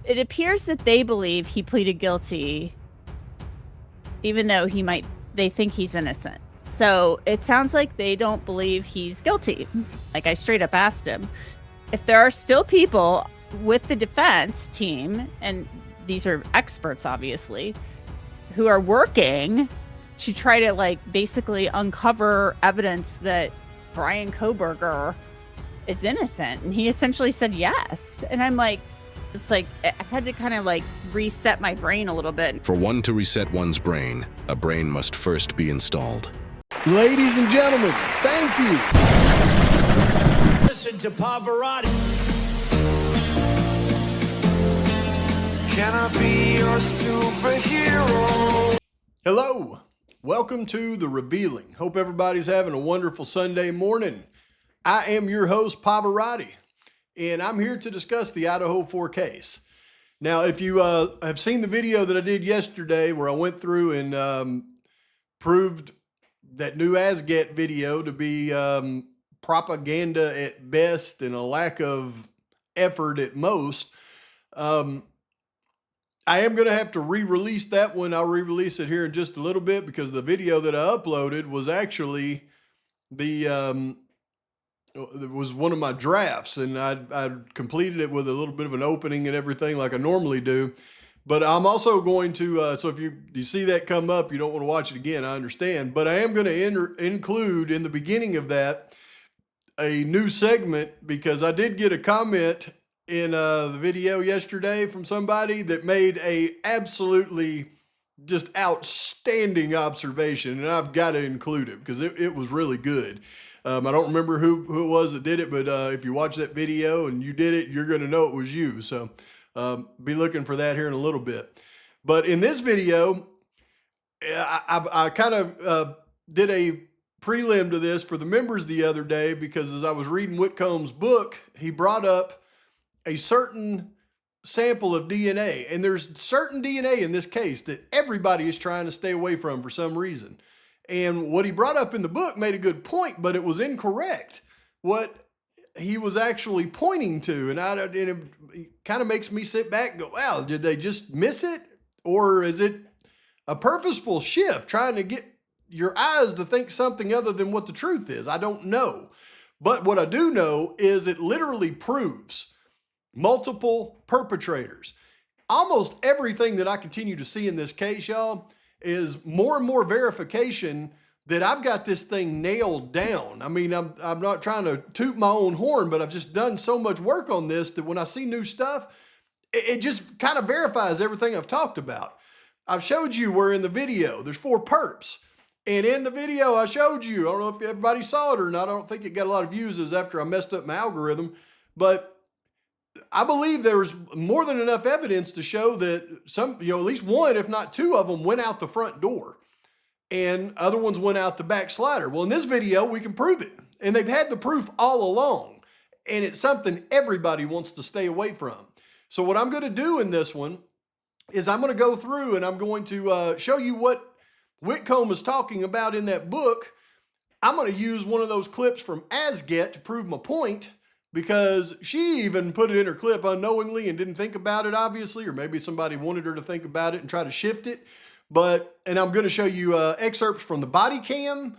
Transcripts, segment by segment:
it appears that they believe he pleaded guilty, even though they think he's innocent. So it sounds like they don't believe he's guilty. Like, I straight up asked him if there are still people with the defense team, and these are experts, obviously, who are working to try to, like, basically uncover evidence that Bryan Kohberger is innocent. And he essentially said yes. And I'm like, it's like, I had to kind of like reset my brain a little bit. For one to reset one's brain, a brain must first be installed. Ladies and gentlemen, thank you. Listen to Pavarotti. Can I be your superhero? Hello, welcome to The Revealing. Hope everybody's having a wonderful Sunday morning. I am your host, Pavarotti, and I'm here to discuss the Idaho 4 case. Now, if you have seen the video that I did yesterday where I went through and proved that new ASGET video to be propaganda at best and a lack of effort at most, I am going to have to re-release that one. I'll re-release it here in just a little bit because the video that I uploaded was actually it was one of my drafts, and I completed it with a little bit of an opening and everything like I normally do. But I'm also going to, so if you see that come up, you don't want to watch it again, I understand. But I am going to include in the beginning of that a new segment, because I did get a comment in the video yesterday from somebody that made a absolutely just outstanding observation, and I've got to include it because it was really good. I don't remember who it was that did it, but if you watch that video and you did it, you're going to know it was you. So be looking for that here in a little bit. But in this video, I kind of did a prelim to this for the members the other day, because as I was reading Whitcomb's book, he brought up a certain sample of DNA. And there's certain DNA in this case that everybody is trying to stay away from for some reason. And what he brought up in the book made a good point, but it was incorrect what he was actually pointing to. And it kind of makes me sit back and go, wow, did they just miss it? Or is it a purposeful shift, trying to get your eyes to think something other than what the truth is? I don't know. But what I do know is it literally proves multiple perpetrators. Almost everything that I continue to see in this case, y'all, is more and more verification that I've got this thing nailed down. I mean, I'm not trying to toot my own horn, but I've just done so much work on this that when I see new stuff, it just kind of verifies everything I've talked about. I've showed you where in the video, there's 4 perps. And in the video I showed you, I don't know if everybody saw it or not, I don't think it got a lot of views after I messed up my algorithm, but I believe there's more than enough evidence to show that at least one, if not 2 of them went out the front door and other ones went out the back slider. Well, in this video, we can prove it. And they've had the proof all along. And it's something everybody wants to stay away from. So what I'm going to do in this one is I'm going to go through and I'm going to show you what Whitcomb is talking about in that book. I'm going to use one of those clips from ASGET to prove my point, because she even put it in her clip unknowingly and didn't think about it, obviously, or maybe somebody wanted her to think about it and try to shift it. And I'm going to show you excerpts from the body cam,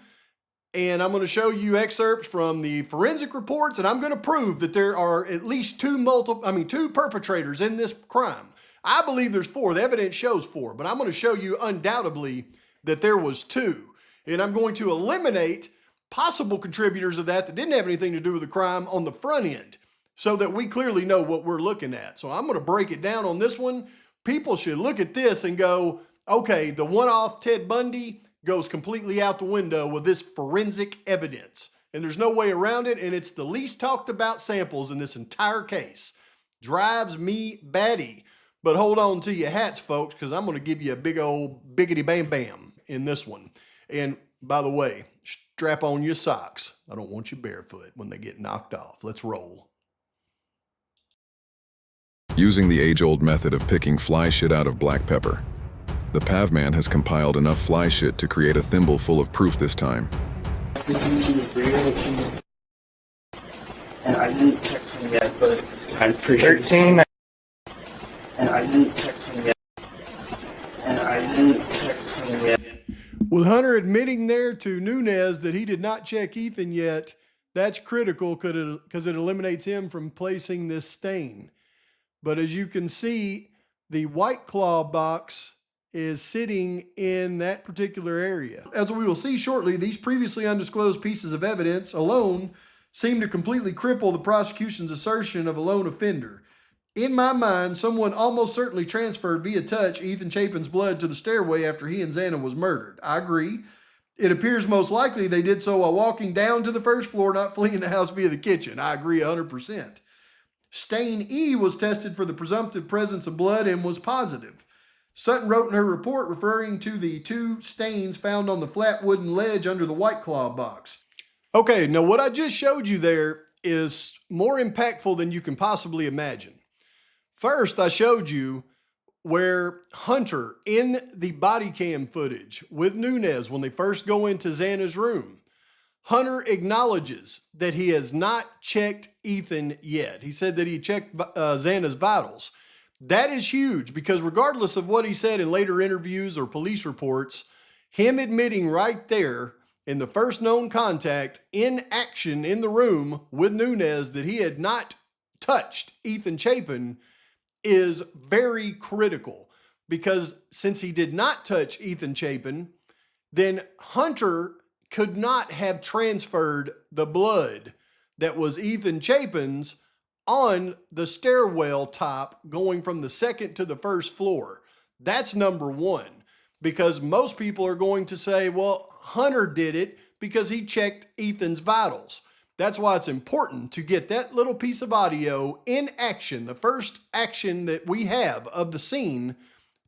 and I'm going to show you excerpts from the forensic reports, and I'm going to prove that there are at least 2 perpetrators in this crime. I believe there's 4. The evidence shows 4, but I'm going to show you undoubtedly that there was 2. And I'm going to eliminate possible contributors of that didn't have anything to do with the crime on the front end, so that we clearly know what we're looking at. So I'm going to break it down on this one. People should look at this and go, okay, the one-off Ted Bundy goes completely out the window with this forensic evidence. And there's no way around it, and it's the least talked about samples in this entire case. Drives me batty. But hold on to your hats, folks, because I'm going to give you a big old biggity bam bam in this one. And by the way, strap on your socks. I don't want you barefoot when they get knocked off. Let's roll. Using the age-old method of picking fly shit out of black pepper, the Pav Man has compiled enough fly shit to create a thimble full of proof this time. This she was real, and I didn't check them yet, but I'm pretty 13. didn't text him yet. And I didn't text him yet. With Hunter admitting there to Nunez that he did not check Ethan yet, that's critical because it eliminates him from placing this stain. But as you can see, the White Claw box is sitting in that particular area. As we will see shortly, these previously undisclosed pieces of evidence alone seem to completely cripple the prosecution's assertion of a lone offender. In my mind, someone almost certainly transferred via touch Ethan Chapin's blood to the stairway after he and Xana was murdered. I agree. It appears most likely they did so while walking down to the first floor, not fleeing the house via the kitchen. I agree 100%. Stain E was tested for the presumptive presence of blood and was positive. Sutton wrote in her report referring to the 2 stains found on the flat wooden ledge under the White Claw box. Okay, now what I just showed you there is more impactful than you can possibly imagine. First, I showed you where Hunter, in the body cam footage with Nunez when they first go into Xana's room, Hunter acknowledges that he has not checked Ethan yet. He said that he checked Xana's vitals. That is huge because regardless of what he said in later interviews or police reports, him admitting right there in the first known contact in action in the room with Nunez that he had not touched Ethan Chapin is very critical because since he did not touch Ethan Chapin, then Hunter could not have transferred the blood that was Ethan Chapin's on the stairwell top going from the second to the first floor. That's number one, because most people are going to say, well, Hunter did it because he checked Ethan's vitals. That's why it's important to get that little piece of audio in action, the first action that we have of the scene,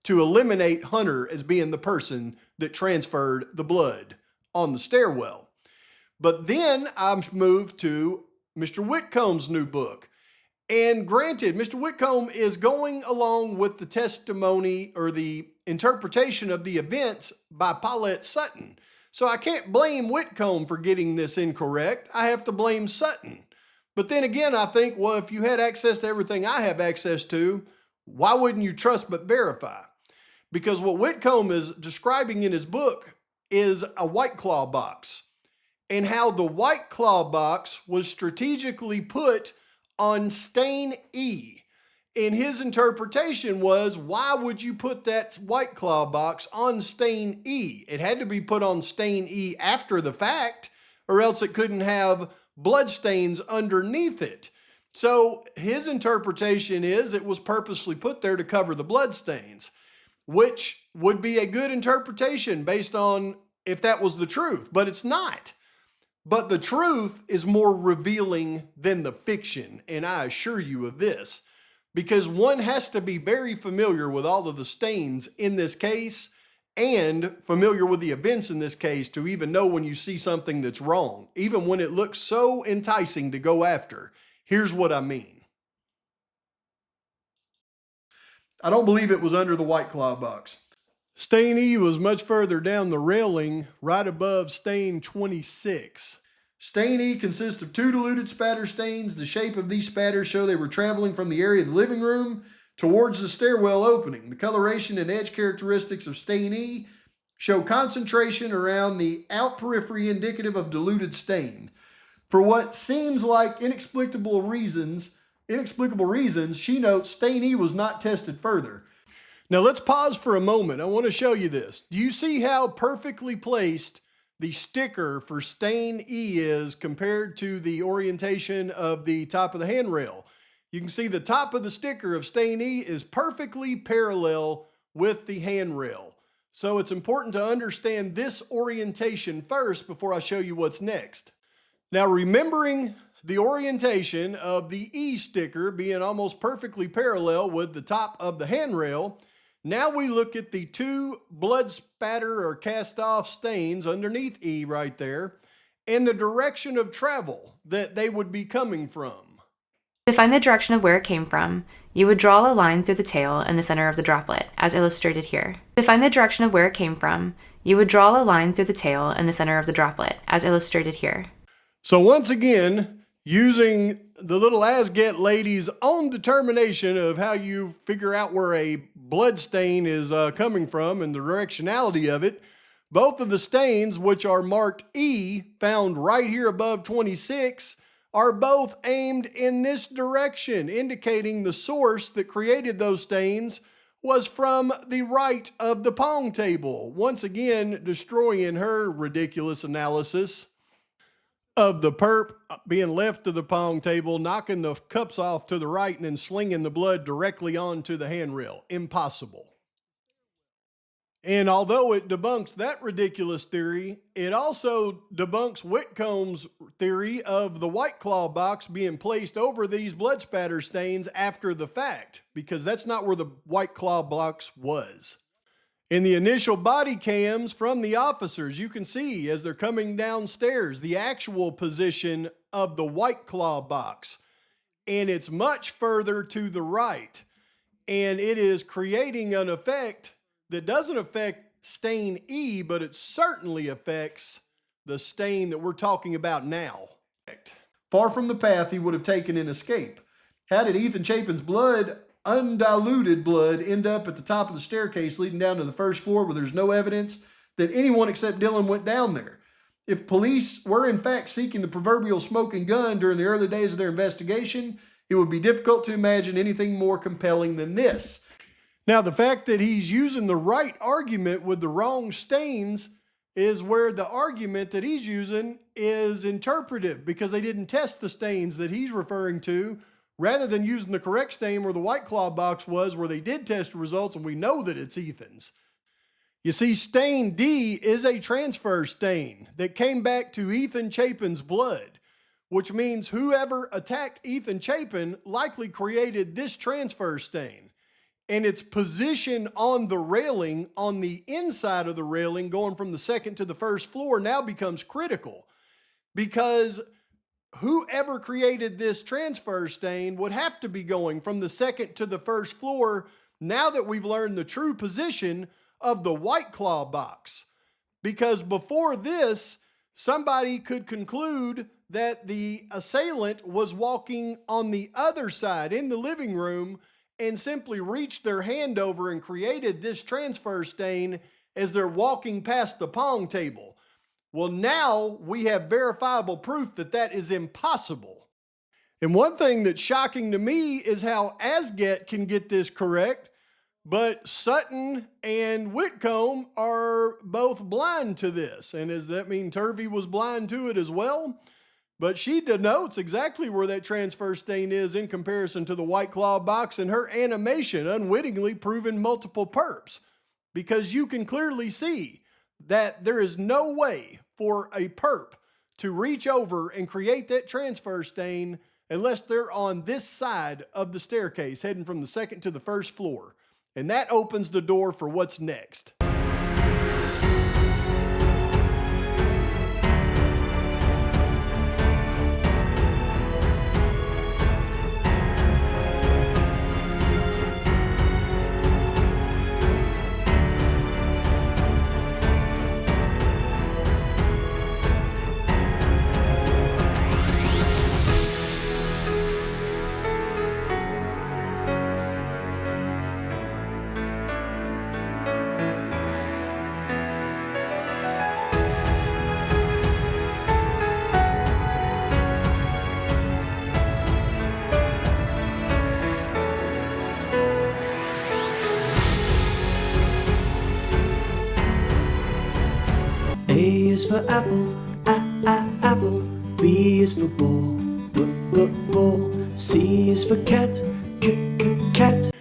to eliminate Hunter as being the person that transferred the blood on the stairwell. But then I'm moved to Mr. Whitcomb's new book. And granted, Mr. Whitcomb is going along with the testimony or the interpretation of the events by Paulette Sutton. So I can't blame Whitcomb for getting this incorrect. I have to blame Sutton. But then again, I think, well, if you had access to everything I have access to, why wouldn't you trust but verify? Because what Whitcomb is describing in his book is a White Claw box and how the White Claw box was strategically put on stain E. And his interpretation was, why would you put that White Claw box on stain E? It had to be put on stain E after the fact, or else it couldn't have blood stains underneath it. So his interpretation is it was purposely put there to cover the blood stains, which would be a good interpretation based on if that was the truth, but it's not. But the truth is more revealing than the fiction, and I assure you of this, because one has to be very familiar with all of the stains in this case and familiar with the events in this case to even know when you see something that's wrong, even when it looks so enticing to go after. Here's what I mean. I don't believe it was under the White Claw box. Stain E was much further down the railing, right above stain 26. Stain E consists of 2 diluted spatter stains. The shape of these spatters show they were traveling from the area of the living room towards the stairwell opening. The coloration and edge characteristics of stain E show concentration around the out periphery indicative of diluted stain. For what seems like inexplicable reasons, she notes stain E was not tested further. Now let's pause for a moment. I want to show you this. Do you see how perfectly placed the sticker for stain E is compared to the orientation of the top of the handrail? You can see the top of the sticker of stain E is perfectly parallel with the handrail. So it's important to understand this orientation first before I show you what's next. Now, remembering the orientation of the E sticker being almost perfectly parallel with the top of the handrail, now we look at the 2 blood spatter or cast off stains underneath E right there and the direction of travel that they would be coming from. To find the direction of where it came from, you would draw a line through the tail in the center of the droplet, as illustrated here. To find the direction of where it came from, you would draw a line through the tail in the center of the droplet, as illustrated here. So once again, using the little Asget lady's own determination of how you figure out where a blood stain is coming from and the directionality of it. Both of the stains, which are marked E, found right here above 26, are both aimed in this direction, indicating the source that created those stains was from the right of the pong table, once again destroying her ridiculous analysis of the perp being left to the pong table, knocking the cups off to the right, and then slinging the blood directly onto the handrail. Impossible. And although it debunks that ridiculous theory, it also debunks Whitcomb's theory of the White Claw box being placed over these blood spatter stains after the fact, because that's not where the White Claw box was. In the initial body cams from the officers, you can see as they're coming downstairs the actual position of the White Claw box. And it's much further to the right. And it is creating an effect that doesn't affect stain E, but it certainly affects the stain that we're talking about now. Far from the path he would have taken in escape. How did Ethan Chapin's blood, undiluted blood, end up at the top of the staircase leading down to the first floor where there's no evidence that anyone except Dylan went down there? If police were in fact seeking the proverbial smoking gun during the early days of their investigation, it would be difficult to imagine anything more compelling than this. Now, the fact that he's using the right argument with the wrong stains is where the argument that he's using is interpretive, because they didn't test the stains that he's referring to, rather than using the correct stain where the White Claw box was, where they did test the results and we know that it's Ethan's. You see, stain D is a transfer stain that came back to Ethan Chapin's blood, which means whoever attacked Ethan Chapin likely created this transfer stain. And its position on the railing, on the inside of the railing, going from the second to the first floor, now becomes critical, because whoever created this transfer stain would have to be going from the second to the first floor now that we've learned the true position of the White Claw box. Because before this, somebody could conclude that the assailant was walking on the other side in the living room and simply reached their hand over and created this transfer stain as they're walking past the pong table. Well, now we have verifiable proof that that is impossible. And one thing that's shocking to me is how Asget can get this correct, but Sutton and Whitcomb are both blind to this. And does that mean Turvey was blind to it as well? But she denotes exactly where that transfer stain is in comparison to the White Claw box, and her animation unwittingly proving multiple perps, because you can clearly see that there is no way for a perp to reach over and create that transfer stain unless they're on this side of the staircase heading from the second to the first floor. And that opens the door for what's next. A is for apple, apple. B is for ball, ball. C is for cat, cat.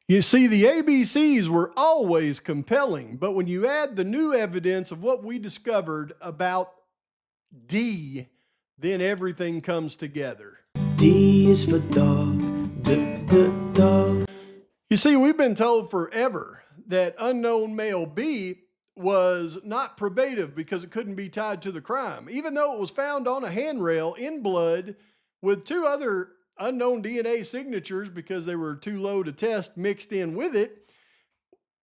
You see, the ABCs were always compelling, but when you add the new evidence of what we discovered about D, then everything comes together. D is for dog, dog. You see, we've been told forever that unknown male B was not probative because it couldn't be tied to the crime, even though it was found on a handrail in blood with two other unknown DNA signatures because they were too low to test mixed in with it.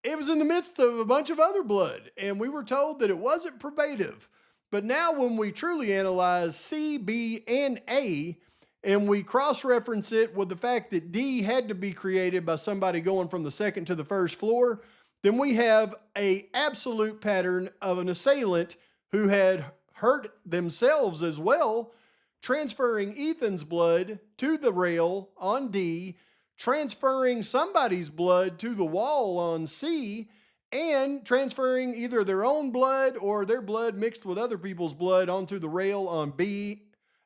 It was in the midst of a bunch of other blood, and we were told that it wasn't probative. But now when we truly analyze C, B, and A, and we cross-reference it with the fact that D had to be created by somebody going from the second to the first floor, then we have an absolute pattern of an assailant who had hurt themselves as well, transferring Ethan's blood to the rail on D, transferring somebody's blood to the wall on C, and transferring either their own blood or their blood mixed with other people's blood onto the rail on B,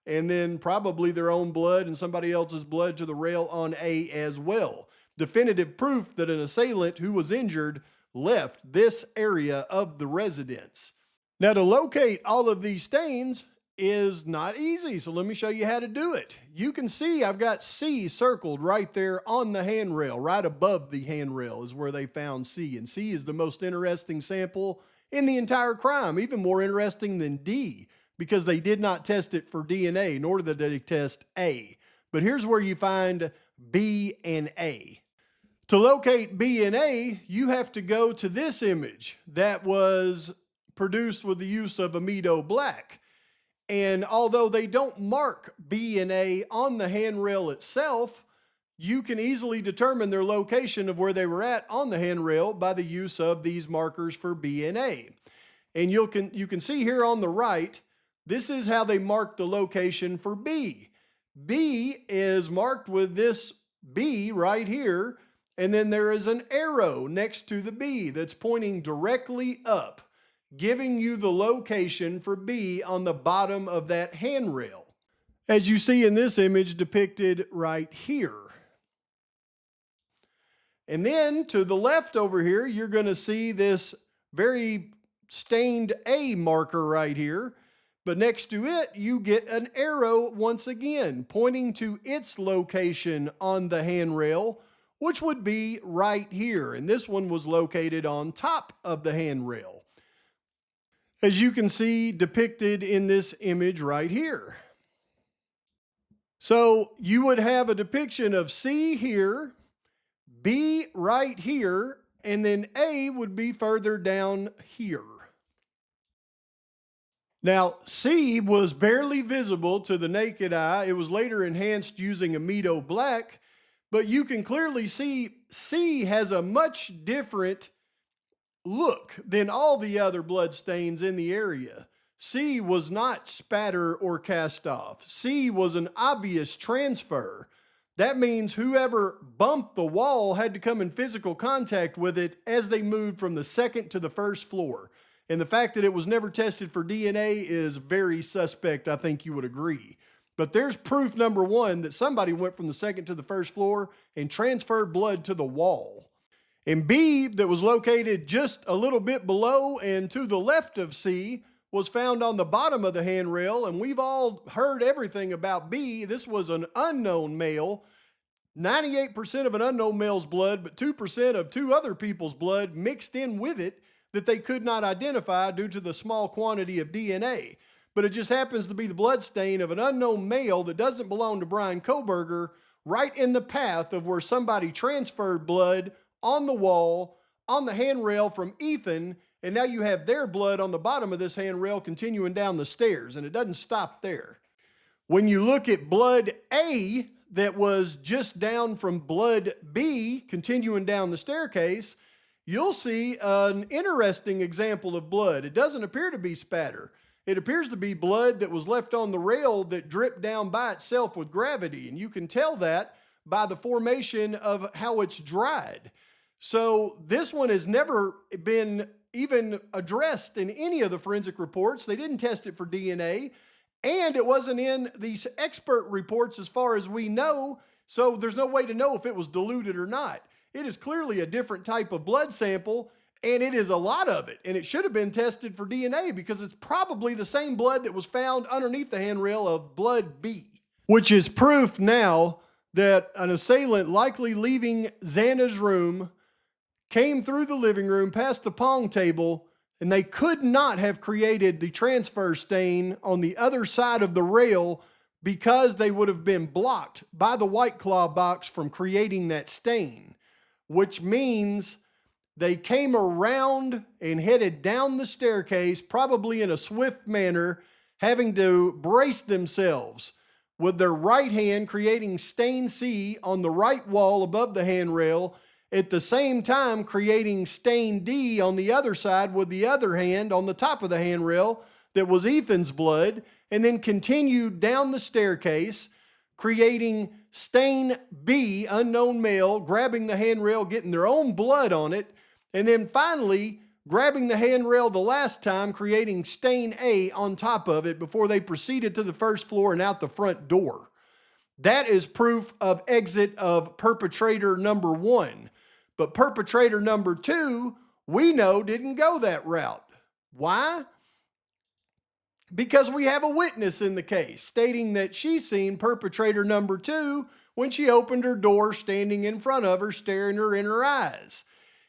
and then probably their own blood and somebody else's blood to the rail on A as well. Definitive proof that an assailant who was injured left this area of the residence. Now, to locate all of these stains is not easy, so let me show you how to do it. You can see I've got C circled right there on the handrail. Right above the handrail is where they found C, and C is the most interesting sample in the entire crime, even more interesting than D, because they did not test it for DNA, nor did they test A. But here's where you find B and A. To locate B and A, you have to go to this image that was produced with the use of amido black. And although they don't mark B and A on the handrail itself, you can easily determine their location of where they were at on the handrail by the use of these markers for B and A. And you can see here on the right, this is how they mark the location for B. B is marked with this B right here, and then there is an arrow next to the B that's pointing directly up, giving you the location for B on the bottom of that handrail, as you see in this image depicted right here. And then to the left over here, you're going to see this very stained A marker right here. But next to it, you get an arrow once again, pointing to its location on the handrail, which would be right here. And this one was located on top of the handrail, as you can see depicted in this image right here. So you would have a depiction of C here, B right here, and then A would be further down here. Now, C was barely visible to the naked eye. It was later enhanced using amido black, but you can clearly see C has a much different look than all the other blood stains in the area. C was not spatter or cast off. C was an obvious transfer. That means whoever bumped the wall had to come in physical contact with it as they moved from the second to the first floor. And the fact that it was never tested for DNA is very suspect, I think you would agree. But there's proof number one that somebody went from the second to the first floor and transferred blood to the wall. And B, that was located just a little bit below and to the left of C, was found on the bottom of the handrail. And we've all heard everything about B. This was an unknown male. 98% of an unknown male's blood, but 2% of two other people's blood mixed in with it that they could not identify due to the small quantity of DNA. But it just happens to be the blood stain of an unknown male that doesn't belong to Bryan Kohberger, right in the path of where somebody transferred blood on the wall, on the handrail from Ethan, and now you have their blood on the bottom of this handrail continuing down the stairs, and it doesn't stop there. When you look at blood A that was just down from blood B continuing down the staircase, you'll see an interesting example of blood. It doesn't appear to be spatter. It appears to be blood that was left on the rail that dripped down by itself with gravity, and you can tell that by the formation of how it's dried. So this one has never been even addressed in any of the forensic reports. They didn't test it for DNA, and it wasn't in these expert reports as far as we know, so there's no way to know if it was diluted or not. It is clearly a different type of blood sample, and it is a lot of it, and it should have been tested for DNA because it's probably the same blood that was found underneath the handrail of blood B, which is proof now that an assailant likely leaving Xana's room came through the living room past the pong table, and they could not have created the transfer stain on the other side of the rail because they would have been blocked by the White Claw box from creating that stain, which means they came around and headed down the staircase, probably in a swift manner, having to brace themselves with their right hand creating stain C on the right wall above the handrail, at the same time creating stain D on the other side with the other hand on the top of the handrail that was Ethan's blood, and then continued down the staircase, creating stain B, unknown male, grabbing the handrail, getting their own blood on it, and then finally grabbing the handrail the last time, creating stain A on top of it before they proceeded to the first floor and out the front door. That is proof of exit of perpetrator number 1. But perpetrator number 2, we know didn't go that route. Why? Because we have a witness in the case stating that she seen perpetrator number 2 when she opened her door, standing in front of her, staring her in her eyes.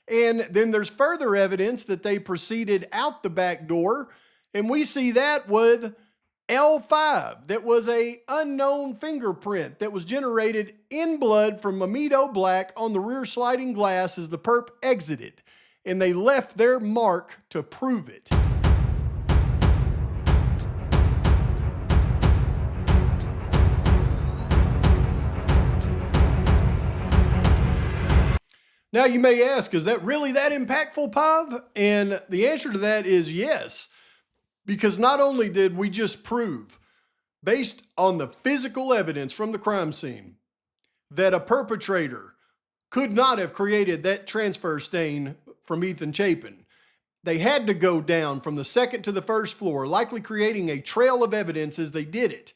And then there's further evidence that they proceeded out the back door, and we see that with L5, that was a unknown fingerprint that was generated in blood from Amido Black on the rear sliding glass as the perp exited, and they left their mark to prove it. Now you may ask, is that really that impactful, Pav? And the answer to that is yes, because not only did we just prove, based on the physical evidence from the crime scene, that a perpetrator could not have created that transfer stain from Ethan Chapin. They had to go down from the second to the first floor, likely creating a trail of evidence as they did it,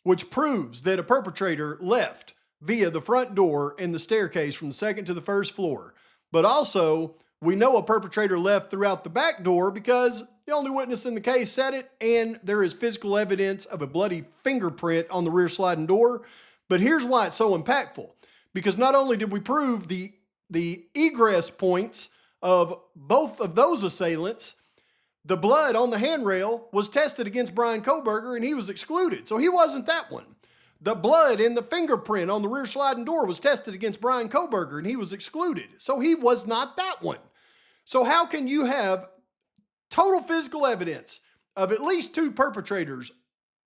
which proves that a perpetrator left via the front door and the staircase from the second to the first floor. But also, we know a perpetrator left throughout the back door because the only witness in the case said it, and there is physical evidence of a bloody fingerprint on the rear sliding door. But here's why it's so impactful. Because not only did we prove the egress points of both of those assailants, the blood on the handrail was tested against Bryan Kohberger and he was excluded. So he wasn't that one. The blood in the fingerprint on the rear sliding door was tested against Bryan Kohberger and he was excluded. So he was not that one. So how can you have total physical evidence of at least 2 perpetrators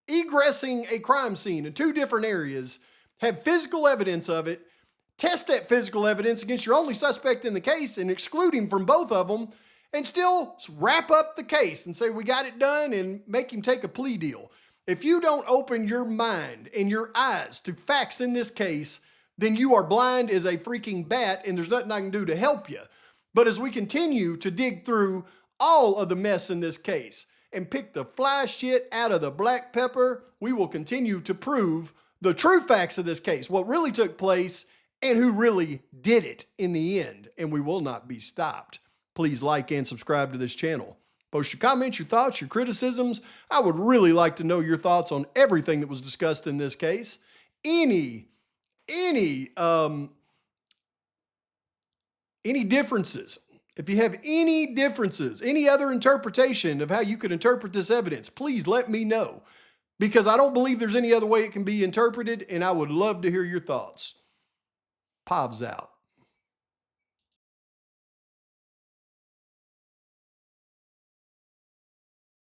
egressing a crime scene in 2 different areas, have physical evidence of it, test that physical evidence against your only suspect in the case and exclude him from both of them, and still wrap up the case and say we got it done and make him take a plea deal? If you don't open your mind and your eyes to facts in this case, then you are blind as a freaking bat and there's nothing I can do to help you. But as we continue to dig through all of the mess in this case and pick the fly shit out of the black pepper, we will continue to prove the true facts of this case, what really took place and who really did it in the end. And we will not be stopped. Please like and subscribe to this channel. Post your comments, your thoughts, your criticisms. I would really like to know your thoughts on everything that was discussed in this case. Any differences. If you have any differences, any other interpretation of how you could interpret this evidence, please let me know. Because I don't believe there's any other way it can be interpreted, and I would love to hear your thoughts. Pav's out.